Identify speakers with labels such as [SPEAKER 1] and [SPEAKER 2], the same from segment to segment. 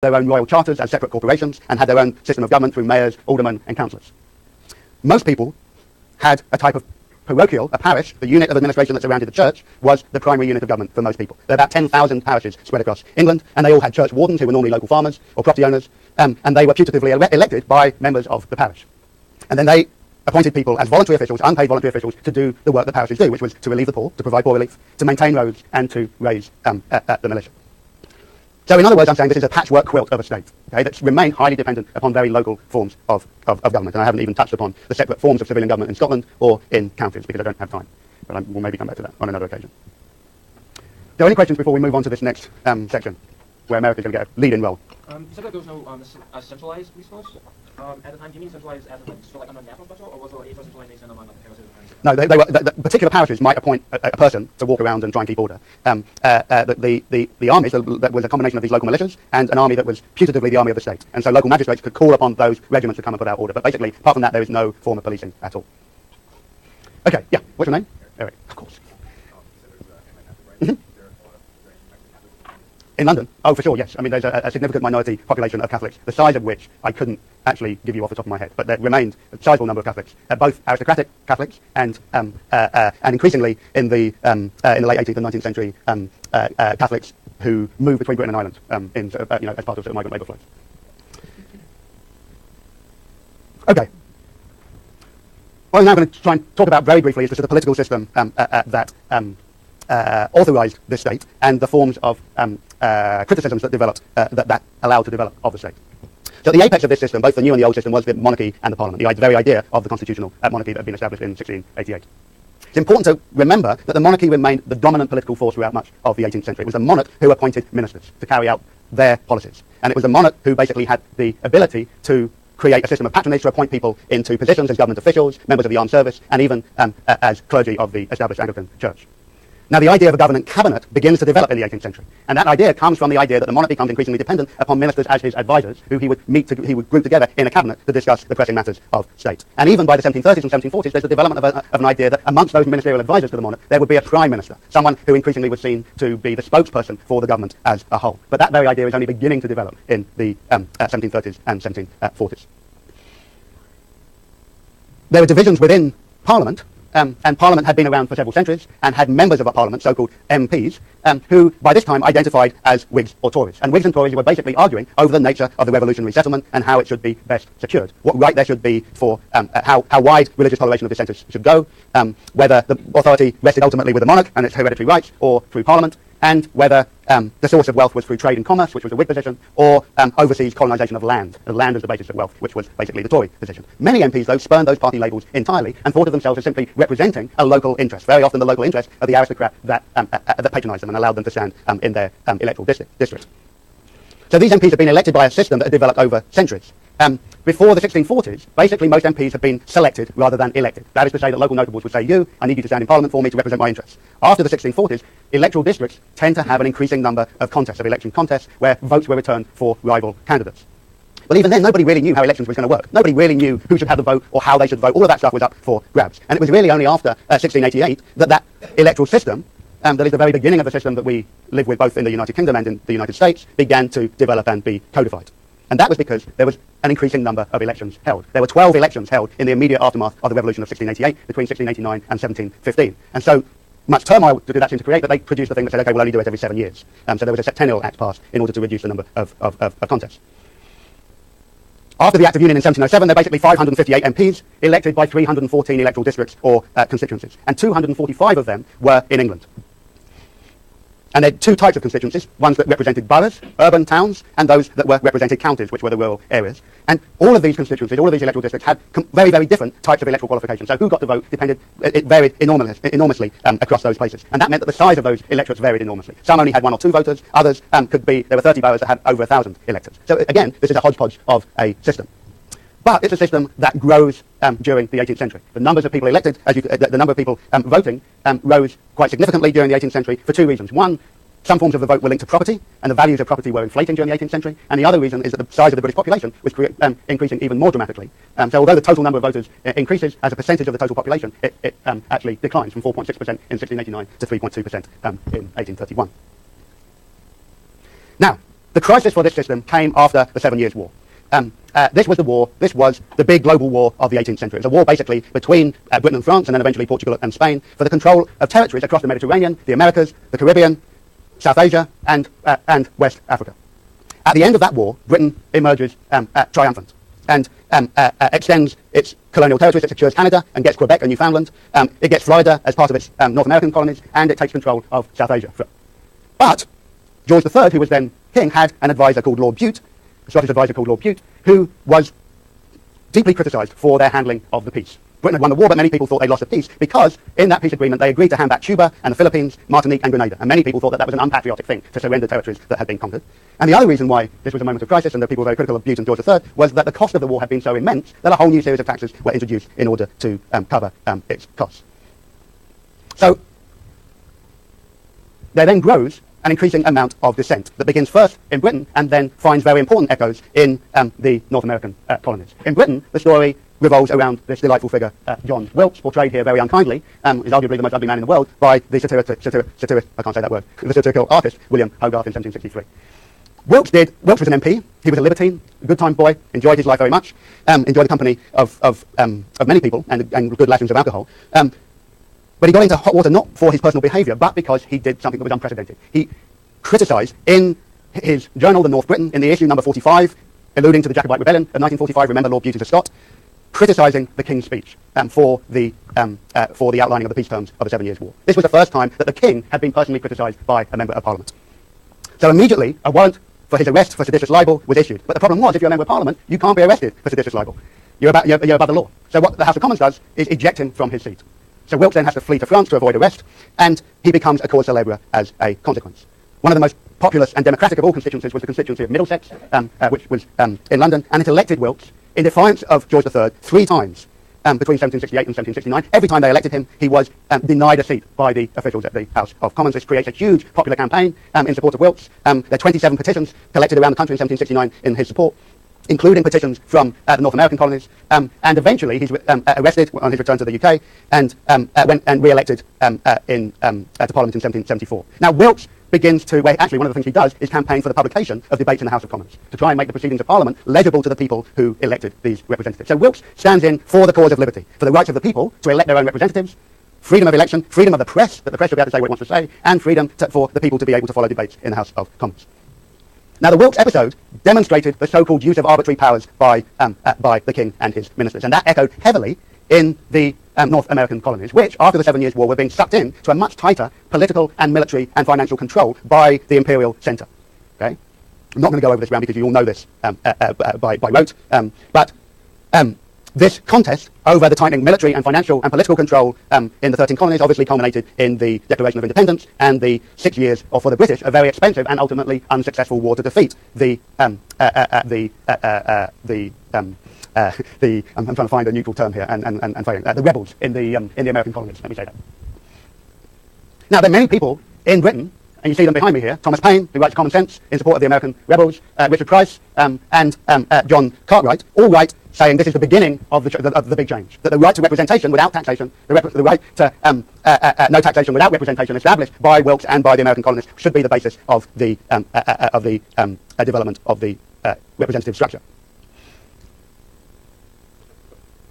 [SPEAKER 1] their own royal charters as separate corporations and had their own system of government through mayors, aldermen, and councillors. Most people had a type of parochial, a parish. The unit of administration that surrounded the church was the primary unit of government for most people. There are about 10,000 parishes spread across England, and they all had church wardens who were normally local farmers or property owners, and they were putatively elected by members of the parish. And then they appointed people as voluntary officials, unpaid voluntary officials, to do the work that parishes do, which was to relieve the poor, to provide poor relief, to maintain roads, and to raise the militia. So in other words, I'm saying this is a patchwork quilt of a state, okay, that's remained highly dependent upon very local forms of government. And I haven't even touched upon the separate forms of civilian government in Scotland or in counties because I don't have time. But we'll maybe come back to that on another occasion. Are there any questions before we move on to this next section, where America's going to get a lead-in role?
[SPEAKER 2] You said that there was no centralized resource at the time. Do you mean centralized as like under national special, or was there a centralization among like parishes?
[SPEAKER 1] No, the particular parishes might appoint a person to walk around and try and keep order. The armies, that was a combination of these local militias and an army that was putatively the army of the state. And so local magistrates could call upon those regiments to come and put out order. But basically, apart from that, there is no form of policing at all. Okay, yeah. What's your name? Eric, of course. In London? Oh, for sure, yes. I mean, there's a significant minority population of Catholics, the size of which I couldn't actually give you off the top of my head. But there remained a sizable number of Catholics, both aristocratic Catholics and increasingly in the late 18th and 19th century Catholics who moved between Britain and Ireland as part of migrant labour flows. Okay. What I'm now going to try and talk about very briefly is the sort of political system that authorised this state and the forms of criticisms that developed, that allowed to develop of the state. So at the apex of this system, both the new and the old system, was the monarchy and the parliament, the very idea of the constitutional monarchy that had been established in 1688. It's important to remember that the monarchy remained the dominant political force throughout much of the 18th century. It was the monarch who appointed ministers to carry out their policies. And it was the monarch who basically had the ability to create a system of patronage to appoint people into positions as government officials, members of the armed service, and even as clergy of the established Anglican Church. Now, the idea of a government cabinet begins to develop in the 18th century. And that idea comes from the idea that the monarch becomes increasingly dependent upon ministers as his advisors, who he would group together in a cabinet to discuss the pressing matters of state. And even by the 1730s and 1740s, there's the development of an idea that amongst those ministerial advisors to the monarch, there would be a prime minister, someone who increasingly was seen to be the spokesperson for the government as a whole. But that very idea is only beginning to develop in the 1730s and 1740s. There were divisions within Parliament, and Parliament had been around for several centuries and had members of Parliament, so-called MPs, who by this time identified as Whigs or Tories. And Whigs and Tories were basically arguing over the nature of the revolutionary settlement and how it should be best secured, what right there should be for how wide religious toleration of dissenters should go, whether the authority rested ultimately with the monarch and its hereditary rights or through Parliament, and whether the source of wealth was through trade and commerce, which was the Whig position, or overseas colonisation of land, and land as the basis of wealth, which was basically the Tory position. Many MPs, though, spurned those party labels entirely and thought of themselves as simply representing a local interest, very often the local interest of the aristocrat that patronised them and allowed them to stand in their electoral district. So these MPs have been elected by a system that had developed over centuries. Before the 1640s, basically most MPs have been selected rather than elected. That is to say that local notables would say, I need you to stand in Parliament for me to represent my interests. After the 1640s, electoral districts tend to have an increasing number of contests, of election contests, where votes were returned for rival candidates. But even then, nobody really knew how elections were going to work. Nobody really knew who should have the vote or how they should vote. All of that stuff was up for grabs. And it was really only after 1688 that electoral system, that is the very beginning of the system that we live with both in the United Kingdom and in the United States, began to develop and be codified. And that was because there was an increasing number of elections held. There were 12 elections held in the immediate aftermath of the Revolution of 1688, between 1689 and 1715. And so much turmoil did that seem to create that they produced a thing that said, okay, we'll only do it every 7 years. So there was a septennial act passed in order to reduce the number of contests. After the Act of Union in 1707, there are basically 558 MPs elected by 314 electoral districts or constituencies. And 245 of them were in England. And there are two types of constituencies, ones that represented boroughs, urban towns, and those that were represented counties, which were the rural areas. And all of these constituencies, all of these electoral districts had very, very different types of electoral qualifications. So who got to vote it varied enormously across those places. And that meant that the size of those electorates varied enormously. Some only had 1 or 2 voters, others there were 30 boroughs that had over 1,000 electors. So again, this is a hodgepodge of a system. But it's a system that grows during the 18th century. The numbers of people elected, the number of people voting, rose quite significantly during the 18th century for 2 reasons. One, some forms of the vote were linked to property, and the values of property were inflating during the 18th century. And the other reason is that the size of the British population was increasing even more dramatically. So although the total number of voters increases, as a percentage of the total population, it actually declines from 4.6% in 1689 to 3.2% in 1831. Now, The crisis for this system came after the 7 Years' War. This was the big global war of the 18th century. It was a war basically between Britain and France and then eventually Portugal and Spain for the control of territories across the Mediterranean, the Americas, the Caribbean, South Asia and West Africa. At the end of that war, Britain emerges triumphant and extends its colonial territories. It secures Canada and gets Quebec and Newfoundland. It gets Florida as part of its North American colonies, and it takes control of South Asia. But George III, who was then king, had an advisor called Lord Bute, a Scottish advisor called Lord Bute, who was deeply criticised for their handling of the peace. Britain had won the war, but many people thought they lost the peace because in that peace agreement they agreed to hand back Cuba and the Philippines, Martinique and Grenada. And many people thought that was an unpatriotic thing to surrender territories that had been conquered. And the other reason why this was a moment of crisis and that people were very critical of Bute and George III was that the cost of the war had been so immense that a whole new series of taxes were introduced in order to cover its costs. So there then grows an increasing amount of dissent that begins first in Britain and then finds very important echoes in the North American colonies. In Britain, the story revolves around this delightful figure, John Wilkes, portrayed here very unkindly, is arguably the most ugly man in the world, by the satirical artist William Hogarth in 1763. Wilkes was an MP, he was a libertine, a good time boy, enjoyed his life very much, enjoyed the company of many people and good lessons of alcohol. But he got into hot water not for his personal behaviour, but because he did something that was unprecedented. He criticised in his journal, The North Briton, in the issue number 45, alluding to the Jacobite Rebellion of 1945, remember Lord Bute is a Scot, criticising the King's speech for the outlining of the peace terms of the 7 Years' War. This was the first time that the King had been personally criticised by a member of Parliament. So immediately, a warrant for his arrest for seditious libel was issued. But the problem was, if you're a member of Parliament, you can't be arrested for seditious libel. You're above the law. So what the House of Commons does is eject him from his seat. So Wilkes then has to flee to France to avoid arrest, and he becomes a cause célèbre as a consequence. One of the most populous and democratic of all constituencies was the constituency of Middlesex, which was in London, and it elected Wilkes in defiance of George III 3 times between 1768 and 1769. Every time they elected him, he was denied a seat by the officials at the House of Commons. This creates a huge popular campaign in support of Wilkes. There are 27 petitions collected around the country in 1769 in his support, including petitions from the North American colonies, and eventually he's arrested on his return to the UK and went and re-elected to Parliament in 1774. Now Wilkes begins to, actually one of the things he does is campaign for the publication of debates in the House of Commons to try and make the proceedings of Parliament legible to the people who elected these representatives. So Wilkes stands in for the cause of liberty, for the rights of the people to elect their own representatives, freedom of election, freedom of the press, that the press should be able to say what it wants to say, and freedom for the people to be able to follow debates in the House of Commons. Now, the Wilkes episode demonstrated the so-called use of arbitrary powers by the King and his ministers, and that echoed heavily in the North American colonies, which, after the 7 Years' War, were being sucked in to a much tighter political and military and financial control by the imperial centre. Okay? I'm not going to go over this round because you all know this by rote, but this contest over the tightening military and financial and political control in the 13 colonies obviously culminated in the Declaration of Independence and the 6 years, or for the British, a very expensive and ultimately unsuccessful war to defeat I'm trying to find a neutral term here and failing, the rebels in the American colonies. Let me say that. Now, there are many people in Britain, and you see them behind me here, Thomas Paine, who writes Common Sense in support of the American rebels, Richard Price, and John Cartwright, all write saying this is the beginning of the big change, that the right to representation without taxation, the right to no taxation without representation established by Wilkes and by the American colonists should be the basis of the development of the representative structure.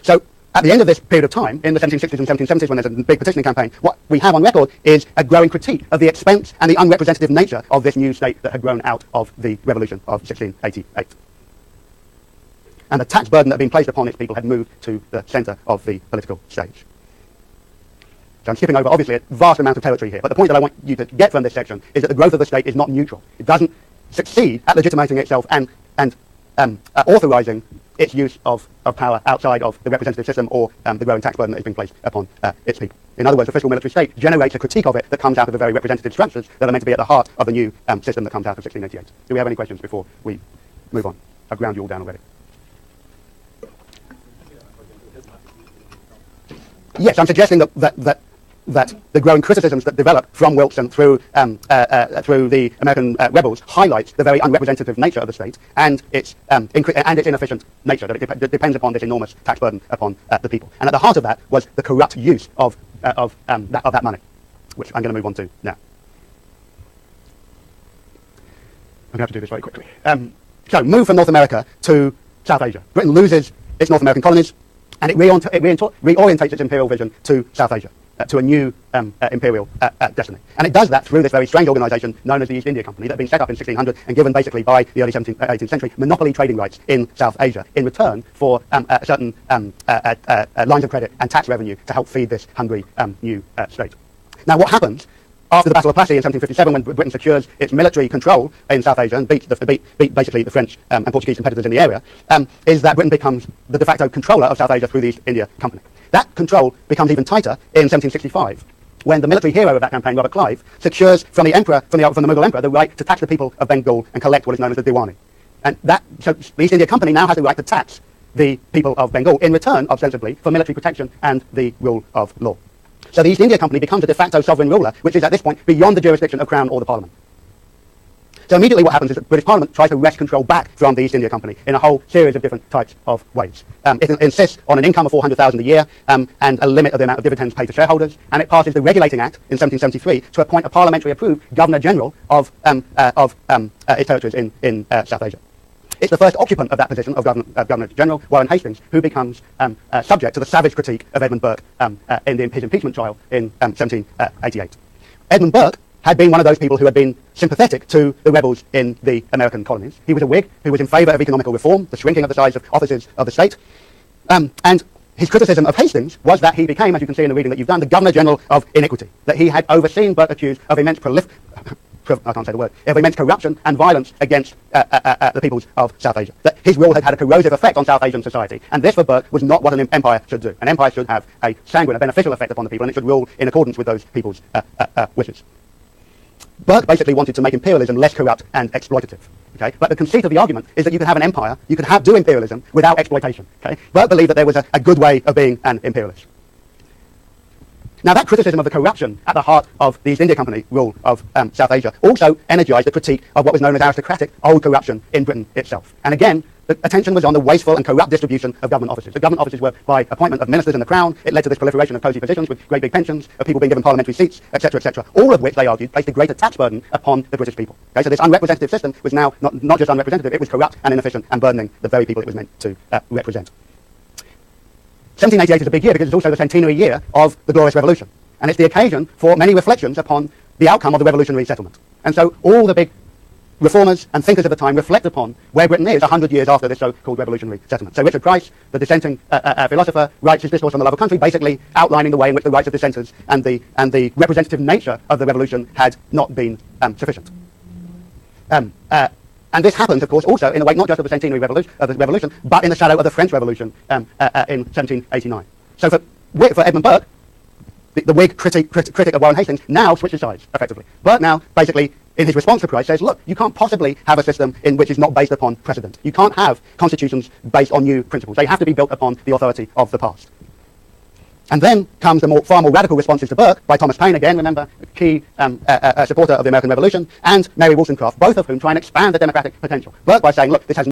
[SPEAKER 1] So, at the end of this period of time, in the 1760s and 1770s, when there's a big petitioning campaign, what we have on record is a growing critique of the expense and the unrepresentative nature of this new state that had grown out of the revolution of 1688. And the tax burden that had been placed upon its people had moved to the centre of the political stage. So I'm skipping over, obviously, a vast amount of territory here, but the point that I want you to get from this section is that the growth of the state is not neutral. It doesn't succeed at legitimating itself and authorising its use of power outside of the representative system or the growing tax burden that is being placed upon its people. In other words, the fiscal military state generates a critique of it that comes out of the very representative structures that are meant to be at the heart of the new system that comes out of 1688. Do we have any questions before we move on? I've ground you all down already. Yes, I'm suggesting that the growing criticisms that develop from Wilkes and through the American rebels highlights the very unrepresentative nature of the state and its inefficient nature, that it depends upon this enormous tax burden upon the people. And at the heart of that was the corrupt use of that money, which I'm going to move on to now. going to have to do this very quickly. So move from North America to South Asia. Britain loses its North American colonies, and it reorientates its imperial vision to South Asia, to a new imperial destiny. And it does that through this very strange organisation known as the East India Company that had been set up in 1600 and given basically by the early 18th century monopoly trading rights in South Asia in return for certain lines of credit and tax revenue to help feed this hungry new state. Now what happens after the Battle of Plassey in 1757, when Britain secures its military control in South Asia and beat basically the French and Portuguese competitors in the area, is that Britain becomes the de facto controller of South Asia through the East India Company. That control becomes even tighter in 1765, when the military hero of that campaign, Robert Clive, secures from the Mughal emperor, the right to tax the people of Bengal and collect what is known as the Diwani. And so the East India Company now has the right to tax the people of Bengal in return, ostensibly, for military protection and the rule of law. So the East India Company becomes a de facto sovereign ruler, which is at this point beyond the jurisdiction of Crown or the Parliament. So immediately what happens is that the British Parliament tries to wrest control back from the East India Company in a whole series of different types of ways. It insists on an income of $400,000 a year and a limit of the amount of dividends paid to shareholders, and it passes the Regulating Act in 1773 to appoint a parliamentary-approved Governor-General of its territories in South Asia. It's the first occupant of that position of Governor-General, Warren Hastings, who becomes subject to the savage critique of Edmund Burke in his impeachment trial in 1788. Edmund Burke had been one of those people who had been sympathetic to the rebels in the American colonies. He was a Whig who was in favour of economical reform, the shrinking of the size of offices of the state, and his criticism of Hastings was that he became, as you can see in the reading that you've done, the Governor-General of iniquity, that he had overseen Burke accused of immense immense corruption and violence against the peoples of South Asia. That his rule had a corrosive effect on South Asian society, and this for Burke was not what an empire should do. An empire should have a sanguine, a beneficial effect upon the people, and it should rule in accordance with those people's wishes. Burke basically wanted to make imperialism less corrupt and exploitative. Okay? But the conceit of the argument is that you can have an empire, you can do imperialism without exploitation. Okay? Burke believed that there was a good way of being an imperialist. Now that criticism of the corruption at the heart of the East India Company rule of South Asia also energised the critique of what was known as aristocratic old corruption in Britain itself. And again, the attention was on the wasteful and corrupt distribution of government offices. The government offices were by appointment of ministers in the Crown. It led to this proliferation of cosy positions with great big pensions, of people being given parliamentary seats, etc., etc., all of which, they argued, placed a greater tax burden upon the British people. Okay, so this unrepresentative system was now not just unrepresentative, it was corrupt and inefficient and burdening the very people it was meant to represent. 1788 is a big year because it's also the centenary year of the Glorious Revolution. And it's the occasion for many reflections upon the outcome of the revolutionary settlement. And so all the big reformers and thinkers of the time reflect upon where Britain is 100 years after this so-called revolutionary settlement. So Richard Price, the dissenting philosopher, writes his Discourse on the Love of Country, basically outlining the way in which the rights of dissenters and the representative nature of the revolution had not been sufficient. And this happens, of course, also in the wake not just of the centenary revolution, but in the shadow of the French Revolution in 1789. So for Edmund Burke, the Whig critic of Warren Hastings now switches sides, effectively. Burke now, basically, in his response to Price, says, look, you can't possibly have a system in which is not based upon precedent. You can't have constitutions based on new principles. They have to be built upon the authority of the past. And then comes the far more radical responses to Burke by Thomas Paine, again, remember, a key supporter of the American Revolution, and Mary Wollstonecraft, both of whom try and expand the democratic potential. Burke by saying, look, this has